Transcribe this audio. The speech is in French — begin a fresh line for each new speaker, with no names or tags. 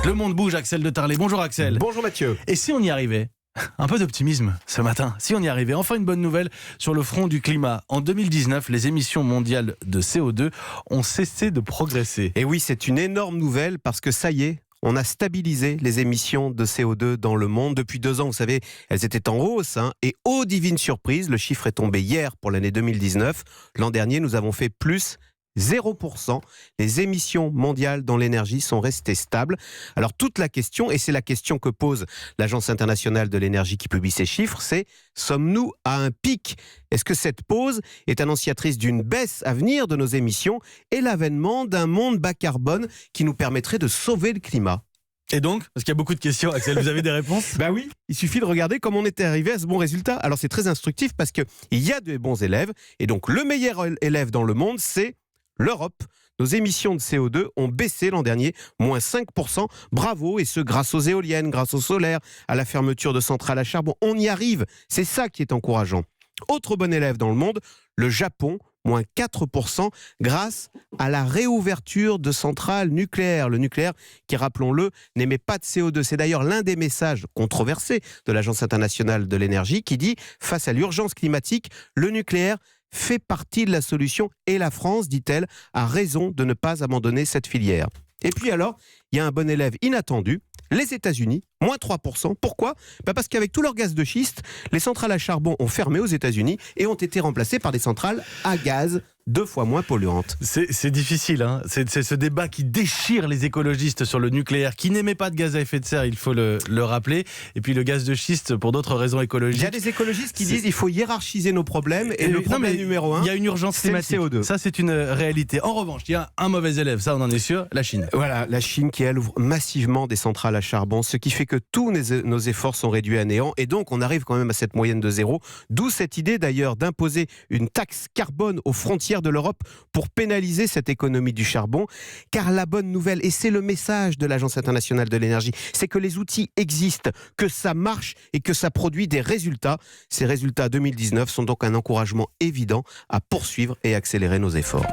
Le monde bouge, Axel de Tarlet. Bonjour Axel.
Bonjour Mathieu.
Et si on y arrivait ? Un peu d'optimisme ce matin. Si on y arrivait, enfin une bonne nouvelle sur le front du climat. En 2019, les émissions mondiales de CO2 ont cessé de progresser.
Et oui, c'est une énorme nouvelle parce que ça y est, on a stabilisé les émissions de CO2 dans le monde. Depuis 2 ans, vous savez, elles étaient en hausse. Et ô divine surprise, le chiffre est tombé hier pour l'année 2019. L'an dernier, nous avons fait plus 0%. Les émissions mondiales dans l'énergie sont restées stables. Alors toute la question, et c'est la question que pose l'Agence internationale de l'énergie qui publie ces chiffres, c'est: sommes-nous à un pic ? Est-ce que cette pause est annonciatrice d'une baisse à venir de nos émissions et l'avènement d'un monde bas carbone qui nous permettrait de sauver le climat ?
Et donc, parce qu'il y a beaucoup de questions, Axel, vous avez des réponses ?
Bah oui, il suffit de regarder comment on était arrivé à ce bon résultat. Alors c'est très instructif parce qu'il y a de bons élèves, et donc le meilleur élève dans le monde, c'est l'Europe. Nos émissions de CO2 ont baissé l'an dernier, moins 5%. Bravo, et ce grâce aux éoliennes, grâce au solaire, à la fermeture de centrales à charbon. On y arrive, c'est ça qui est encourageant. Autre bon élève dans le monde, le Japon, moins 4%, grâce à la réouverture de centrales nucléaires. Le nucléaire, qui, rappelons-le, n'émet pas de CO2. C'est d'ailleurs l'un des messages controversés de l'Agence internationale de l'énergie qui dit, face à l'urgence climatique, le nucléaire fait partie de la solution et la France, dit-elle, a raison de ne pas abandonner cette filière. Et puis alors, il y a un bon élève inattendu, les États-Unis, moins 3%. Pourquoi ? Parce qu'avec tout leur gaz de schiste, les centrales à charbon ont fermé aux États-Unis et ont été remplacées par des centrales à gaz 2 fois moins polluantes.
C'est difficile, hein. C'est ce débat qui déchire les écologistes sur le nucléaire, qui n'émet pas de gaz à effet de serre, il faut le rappeler. Et puis le gaz de schiste, pour d'autres raisons écologiques.
Il y a des écologistes qui disent qu'il faut hiérarchiser nos problèmes, et le problème numéro 1,
il y a une urgence climatique.
C'est le CO2.
Ça, c'est une réalité. En revanche, il y a un mauvais élève, ça on en est sûr, la Chine.
Voilà, la Chine qui, elle, ouvre massivement des centrales à charbon, ce qui fait que tous nos efforts sont réduits à néant, et donc on arrive quand même à cette moyenne de 0. D'où cette idée d'ailleurs d'imposer une taxe carbone aux frontières de l'Europe pour pénaliser cette économie du charbon. Car la bonne nouvelle, et c'est le message de l'Agence internationale de l'énergie, c'est que les outils existent, que ça marche et que ça produit des résultats. Ces résultats 2019 sont donc un encouragement évident à poursuivre et accélérer nos efforts.